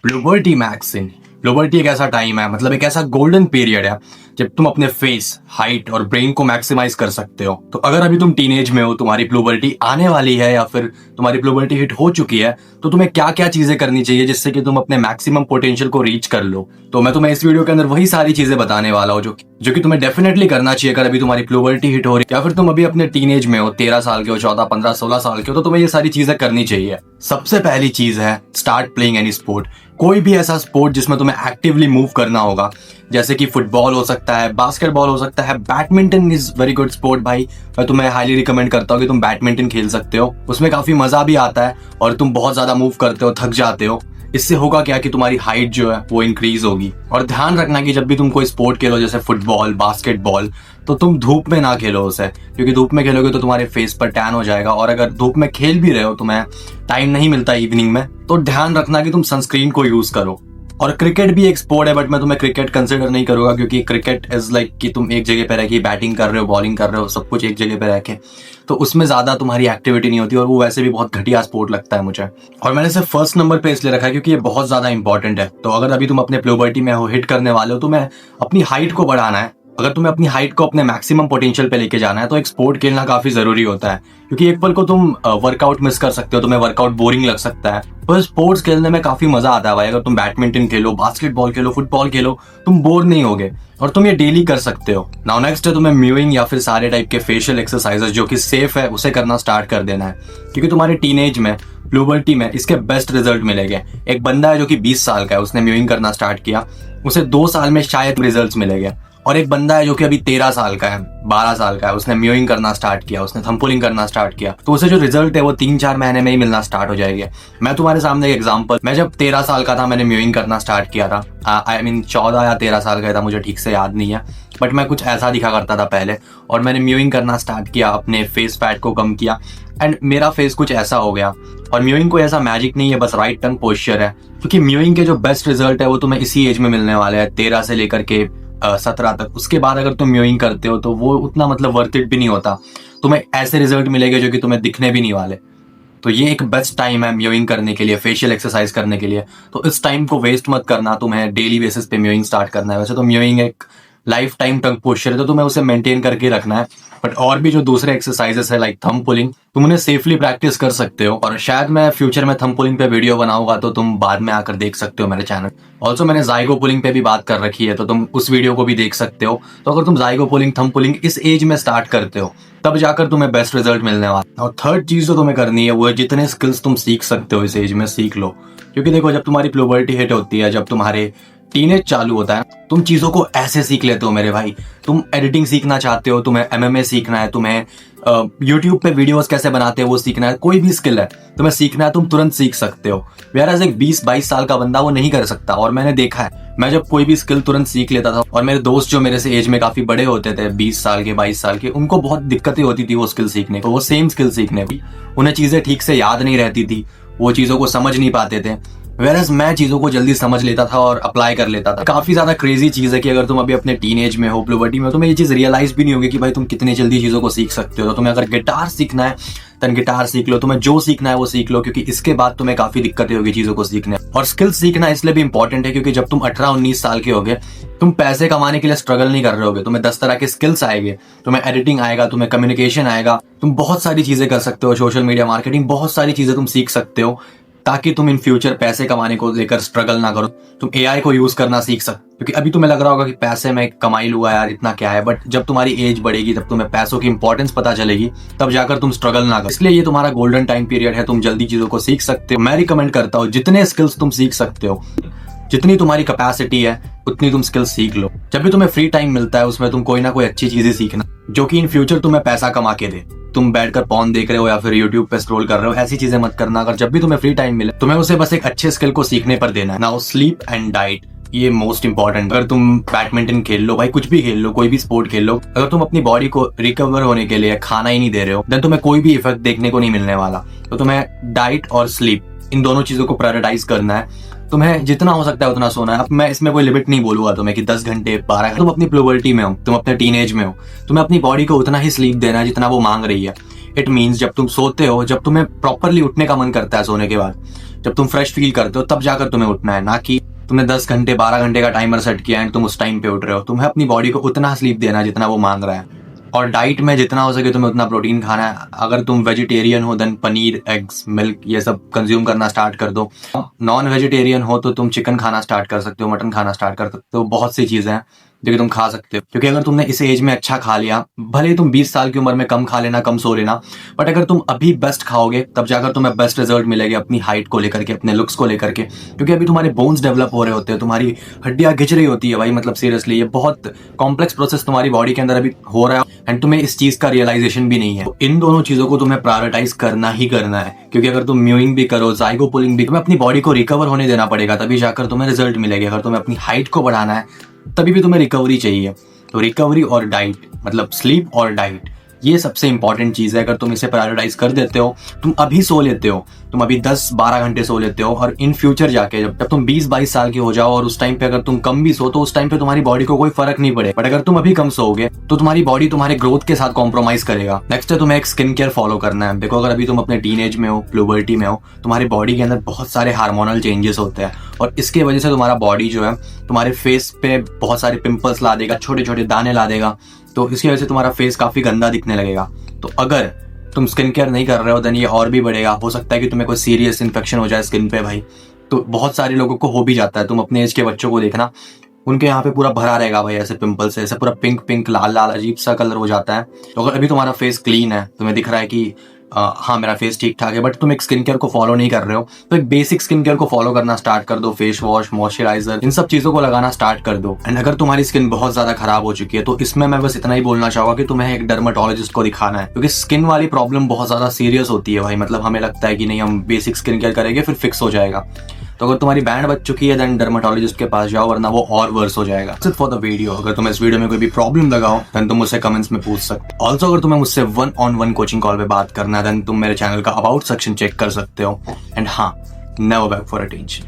Puberty Maxine. Puberty एक ऐसा time है, मतलब एक ऐसा गोल्डन पीरियड है जब तुम अपने फेस, हाइट और ब्रेन को मैक्सिमाइज कर सकते हो। तो अगर अभी तुम टीनेज में हो, तुम्हारी प्यूबर्टी आने वाली है या फिर तुम्हारी प्यूबर्टी हिट हो चुकी है, तो तुम्हें क्या क्या चीजें करनी चाहिए जिससे कि तुम अपने मैक्सिमम पोटेंशियल को रीच कर लो। तो मैं तुम्हें इस वीडियो के अंदर वही सारी चीजें बताने वाला हूँ जो कि तुम्हें डेफिनेटली करना चाहिए अगर अभी तुम्हारी प्यूबर्टी हिट हो रही है या फिर तुम अभी अपने टीनेज में हो, 13 साल के हो, 14, 15, 16 साल के हो, तो तुम्हें ये सारी चीजें करनी चाहिए। सबसे पहली चीज है स्टार्ट प्लेइंग एनी स्पोर्ट। कोई भी ऐसा स्पोर्ट जिसमें तुम्हें एक्टिवली मूव करना होगा, जैसे कि फुटबॉल हो सकता है, बास्केटबॉल हो सकता है, badminton is very good sport भाई। मैं तुम्हें हाईली रिकमेंड करता हूँ कि तुम बैडमिंटन खेल सकते हो। उसमें काफी मजा भी आता है और तुम बहुत ज्यादा मूव करते हो, थक जाते हो। इससे होगा क्या कि तुम्हारी हाइट जो है वो इंक्रीज होगी। और ध्यान रखना कि जब भी तुम कोई स्पोर्ट खेलो, जैसे फुटबॉल, बास्केटबॉल, तो तुम धूप में ना खेलो उसे, क्योंकि धूप में खेलोगे तो तुम्हारे फेस पर टैन हो जाएगा। और अगर धूप में खेल भी रहे हो, तुम्हें टाइम नहीं मिलता इवनिंग में, तो ध्यान रखना कि तुम सनस्क्रीन को यूज करो। और क्रिकेट भी एक स्पोर्ट है, बट मैं तुम्हें क्रिकेट कंसिडर नहीं करूंगा, क्योंकि क्रिकेट इज लाइक कि तुम एक जगह पे रह के बैटिंग कर रहे हो, बॉलिंग कर रहे हो, सब कुछ एक जगह पे रह के, तो उसमें ज्यादा तुम्हारी एक्टिविटी नहीं होती और वो वैसे भी बहुत घटिया स्पोर्ट लगता है मुझे। और मैंने इसे फर्स्ट नंबर पे इसलिए रखा है क्योंकि ये बहुत ज्यादा इंपॉर्टेंट है। तो अगर अभी तुम अपने प्यूबर्टी में हो, हिट करने वाले हो, तुम्हें अपनी हाइट को बढ़ाना है, अगर तुम्हें अपनी हाइट को अपने मैक्सिमम पोटेंशियल पे लेके जाना है, तो एक स्पोर्ट खेलना काफी जरूरी होता है। क्योंकि एक पल को तुम वर्कआउट मिस कर सकते हो, तुम्हें वर्कआउट बोरिंग लग सकता है, पर स्पोर्ट्स खेलने में काफी मजा आता है भाई। अगर तुम बैडमिंटन खेलो, बास्केटबॉल खेलो, फुटबॉल खेलो, तुम बोर नहीं होगे और तुम ये डेली कर सकते हो। नाउ नेक्स्ट है तुम्हें म्यूइंग या फिर सारे टाइप के फेशियल एक्सरसाइजेस जो कि सेफ है, उसे करना स्टार्ट कर देना है। क्योंकि तुम्हारे टीनेज में, प्यूबर्टी में इसके बेस्ट रिजल्ट मिलेंगे। एक बंदा है जो कि 20 साल का है, उसने म्यूइंग करना स्टार्ट किया, उसे 2 साल में शायद रिजल्ट मिलेंगे। और एक बंदा है जो कि अभी 13 साल का है, 12 साल का है, उसने म्यूइंग करना स्टार्ट किया, उसने थंब पुलिंग करना स्टार्ट किया, तो उसे जो रिजल्ट है वो 3-4 महीने में ही मिलना स्टार्ट हो जाएगी। मैं तुम्हारे सामने एक एग्जांपल, मैं जब 13 साल का था, मैंने म्यूइंग करना स्टार्ट किया था। आई मीन 14 या 13 साल का था, मुझे ठीक से याद नहीं है, बट मैं कुछ ऐसा दिखा करता था पहले। और मैंने म्यूइंग करना स्टार्ट किया, अपने फेस फैट को कम किया एंड मेरा फेस कुछ ऐसा हो गया। और म्यूइंग कोई ऐसा मैजिक नहीं है, बस राइट टंग पोस्चर है। क्योंकि म्यूइंग के जो बेस्ट रिजल्ट है वो तुम्हें इसी एज में मिलने वाले हैं, 13 से लेकर के 17 तक। उसके बाद अगर तुम म्यूइंग करते हो तो वो उतना मतलब वर्थ इट भी नहीं होता। तुम्हें ऐसे रिजल्ट मिलेंगे जो कि तुम्हें दिखने भी नहीं वाले। तो ये एक बेस्ट टाइम है म्यूइंग करने के लिए, फेशियल एक्सरसाइज करने के लिए। तो इस टाइम को वेस्ट मत करना, तुम्हें डेली बेसिस पे म्यूइंग स्टार्ट करना है। वैसे तो म्यूइंग एक लाइफ टाइम टंग पोस्चर है, तो तुम्हें उसे मेंटेन करके रखना है। बट और भी जो दूसरे एक्सरसाइजेस है लाइक थंब पुलिंग, तुम उन्हें सेफली प्रैक्टिस कर सकते हो। और शायद मैं फ्यूचर में थंब पुलिंग पे वीडियो बनाऊंगा, तो तुम बाद में आकर देख सकते हो मेरे चैनल। ऑल्सो मैंने जाइगो पुलिंग पे भी बात कर रखी है, तो तुम उस वीडियो को भी देख सकते हो। तो अगर तुम जाइगो पुलिंग, थंब पुलिंग इस एज में स्टार्ट करते हो, तब जाकर तुम्हें बेस्ट रिजल्ट मिलने वाला। और थर्ड चीज जो तुम्हें करनी है वो है जितने स्किल्स तुम सीख सकते हो इस एज में सीख लो। क्योंकि देखो, जब तुम्हारी प्यूबर्टी हिट होती है, जब तुम्हारे टीनेज चालू होता है, तुम चीजों को ऐसे सीख लेते हो मेरे भाई। तुम एडिटिंग सीखना चाहते हो, तुम्हें MMA सीखना है, तुम्हें यूट्यूब पे वीडियोस कैसे बनाते हैं वो सीखना है, कोई भी स्किल है तुम्हें सीखना है, तुम तुरंत सीख सकते हो। व्हेयरएज एक 20-22 साल का बंदा वो नहीं कर सकता। और मैंने देखा है, मैं जब कोई भी स्किल तुरंत सीख लेता था, और मेरे दोस्त जो मेरे से एज में काफी बड़े होते थे, 20 साल के, 22 साल के, उनको बहुत दिक्कतें होती थी वो स्किल सीखने को, वो सेम स्किल सीखने की। उन्हें चीजें ठीक से याद नहीं रहती थी, वो चीजों को समझ नहीं पाते थे। वेरएज मैं चीजों को जल्दी समझ लेता था और अप्लाई कर लेता था। काफी ज्यादा क्रेजी चीज है कि अगर तुम अभी अपने टीनेज में हो, प्यूबर्टी में हो, तुम्हें ये चीज रियलाइज भी नहीं होगी कि भाई तुम कितनी जल्दी चीजों को सीख सकते हो। तो तुम्हें अगर गिटार सीखना है तो गिटार सीख लो, तुम्हें जो सीखना है वो सीख लो, क्योंकि इसके बाद तुम्हें काफी दिक्कतें होगी चीजों को सीखने। और स्किल सीखना इसलिए भी इंपॉर्टेंट है क्योंकि जब तुम 18-19 साल के होगे, तुम पैसे कमाने के लिए स्ट्रगल नहीं कर रहे होगे। तुम्हें 10 तरह के स्किल्स आएंगे, तुम्हें एडिटिंग आएगा, तुम्हें कम्युनिकेशन आएगा, तुम बहुत सारी चीजें कर सकते हो, सोशल मीडिया मार्केटिंग, बहुत सारी चीजें तुम सीख सकते हो, ताकि तुम इन फ्यूचर पैसे कमाने को लेकर स्ट्रगल ना करो। तुम AI को यूज करना सीख सकते, क्योंकि अभी तुम्हें लग रहा होगा कि पैसे में कमाई लूंगा यार, इतना क्या है, बट जब तुम्हारी एज बढ़ेगी, तब तुम्हें पैसों की इंपॉर्टेंस पता चलेगी, तब जाकर तुम स्ट्रगल ना करो। इसलिए ये तुम्हारा गोल्डन टाइम पीरियड है, तुम जल्दी चीजों को सीख सकते हो। मैं रिकमेंड करता हूँ जितने स्किल्स तुम सीख सकते हो, जितनी तुम्हारी कैपेसिटी है उतनी तुम स्किल्स सीख लो। जब भी तुम्हें फ्री टाइम मिलता है, उसमें तुम कोई ना कोई अच्छी चीजें सीखना जो कि इन फ्यूचर तुम्हें पैसा कमा के दे। तुम बैठकर पॉर्न देख रहे हो या फिर यूट्यूब पे स्क्रॉल कर रहे हो, ऐसी चीजें मत करना। अगर जब भी तुम्हें फ्री टाइम मिले, तुम्हें उसे बस एक अच्छे स्किल को सीखने पर देना है। नाउ स्लीप एंड डाइट, ये मोस्ट इंपॉर्टेंट। अगर तुम बैडमिंटन खेल लो भाई, कुछ भी खेल लो, कोई भी स्पोर्ट खेल लो, अगर तुम अपनी बॉडी को रिकवर होने के लिए खाना ही नहीं दे रहे हो, देन तुम्हें कोई भी इफेक्ट देखने को नहीं मिलने वाला। तो तुम्हें डाइट और स्लीप, इन दोनों चीजों को प्रायोरिटाइज करना है। तुम्हें जितना हो सकता है उतना सोना है। अब मैं इसमें कोई लिमिट नहीं बोलूंगा तुम्हें कि 10 घंटे, 12 घंटे। तुम अपनी प्यूबर्टी में हो, तुम अपने टीनेज में हो, तुम्हें अपनी बॉडी को उतना ही स्लीप देना है जितना वो मांग रही है। इट मीन्स जब तुम सोते हो, जब तुम्हें प्रॉपरली उठने का मन करता है सोने के बाद, जब तुम फ्रेश फील करते हो तब जाकर तुम्हें उठना है, ना कि तुमने 10 घंटे 12 घंटे का टाइमर सेट किया एंड तुम उस टाइम पे उठ रहे हो। तुम्हें अपनी बॉडी को उतना स्लीप देना है जितना वो मांग रहा है। और डाइट में जितना हो सके तुम्हें उतना प्रोटीन खाना है। अगर तुम वेजिटेरियन हो देन पनीर, एग्स, मिल्क ये सब कंज्यूम करना स्टार्ट कर दो। नॉन वेजिटेरियन हो तो तुम चिकन खाना स्टार्ट कर सकते हो, मटन खाना स्टार्ट कर सकते हो। बहुत सी चीजें हैं जो कि तुम खा सकते हो, क्योंकि अगर तुमने इस एज में अच्छा खा लिया, भले ही तुम 20 साल की उम्र में कम खा लेना, कम सो लेना, बट अगर तुम अभी बेस्ट खाओगे तब जाकर तुम्हें बेस्ट रिजल्ट मिलेगा अपनी हाइट को लेकर के, अपने लुक्स को लेकर के। क्योंकि अभी तुम्हारे बोन्स डेवलप हो रहे होते हैं, तुम्हारी हड्डियां घिंच रही होती है भाई, मतलब सीरियसली ये बहुत कॉम्प्लेक्स प्रोसेस तुम्हारी बॉडी के अंदर अभी हो रहा है एंड तुम्हें इस चीज का रियलाइजेशन भी नहीं है। तो इन दोनों चीजों को तुम्हें प्रायोरिटाइज करना ही करना है, क्योंकि अगर तुम म्यूइंग भी करो, जाइगो पुलिंग भी, तुम्हें अपनी बॉडी को रिकवर होने देना पड़ेगा, तभी जाकर तुम्हें रिजल्ट मिलेगा। अगर तुम्हें अपनी हाइट को बढ़ाना है तभी भी तुम्हें रिकवरी चाहिए। तो रिकवरी और डाइट, मतलब स्लीप और डाइट, ये सबसे इंपॉर्टेंट चीज है। अगर तुम इसे प्रायोरिटाइज कर देते हो, तुम अभी सो लेते हो, तुम अभी 10-12 घंटे सो लेते हो, और इन फ्यूचर जाके जब तुम 20-22 साल के हो जाओ और उस टाइम पे अगर तुम कम भी सो तो उस टाइम पे तुम्हारी बॉडी को कोई फर्क नहीं पड़े। बट अगर तुम अभी कम सोओगे तो तुम्हारी बॉडी तुम्हारे ग्रोथ के साथ कॉम्प्रोमाइज करेगा। नेक्स्ट है तुम्हें एक स्किन केयर फॉलो करना है। देखो, अगर अभी तुम अपने टीनेज में हो, प्यूबर्टी में हो, तुम्हारी बॉडी के अंदर बहुत सारे हार्मोनल चेंजेस होते हैं और इसके वजह से तुम्हारा बॉडी जो है तुम्हारे फेस पे बहुत सारे पिंपल्स ला देगा, छोटे छोटे दाने ला देगा। तो इसकी वजह से तुम्हारा फेस काफी गंदा दिखने लगेगा। तो अगर तुम स्किन केयर नहीं कर रहे हो देन ये और भी बढ़ेगा। हो सकता है कि तुम्हें कोई सीरियस इन्फेक्शन हो जाए स्किन पे भाई। तो बहुत सारे लोगों को हो भी जाता है। तुम अपने एज के बच्चों को देखना, उनके यहाँ पे पूरा भरा रहेगा भाई ऐसे पिंपल से, ऐसे पूरा पिंक पिंक लाल लाल अजीब सा कलर हो जाता है। तो अगर अभी तुम्हारा फेस क्लीन है, तुम्हें दिख रहा है कि हाँ मेरा फेस ठीक ठाक है, बट तुम एक स्किन केयर को फॉलो नहीं कर रहे हो, तो एक बेसिक स्किन केयर को फॉलो करना स्टार्ट कर दो। फेस वॉश, मॉइस्चराइजर, इन सब चीजों को लगाना स्टार्ट कर दो। एंड अगर तुम्हारी स्किन बहुत ज्यादा खराब हो चुकी है तो इसमें मैं बस इतना ही बोलना चाहूंगा कि तुम्हें एक डर्मेटोलॉजिस्ट को दिखाना है, क्योंकि स्किन वाली प्रॉब्लम बहुत ज्यादा सीरियस होती है भाई। मतलब हमें लगता है कि नहीं हम बेसिक स्किन केयर करेंगे फिर फिक्स हो जाएगा। तो अगर तुम्हारी बैंड बच चुकी है देन डर्मेटोलॉजिस्ट के पास जाओ, वरना वो और वर्स हो जाएगा। सिर्फ फॉर द वीडियो, अगर तुम्हें इस वीडियो में कोई भी प्रॉब्लम लगाओ देन तुम मुझसे कमेंट्स में पूछ सकते हो। ऑल्सो अगर तुम्हें मुझसे 1-on-1 कोचिंग कॉल पे बात करना है देन तुम मेरे चैनल का अबाउट सेक्शन चेक कर सकते हो। एंड हाँ, नेवर बैक फॉर अटेंशन।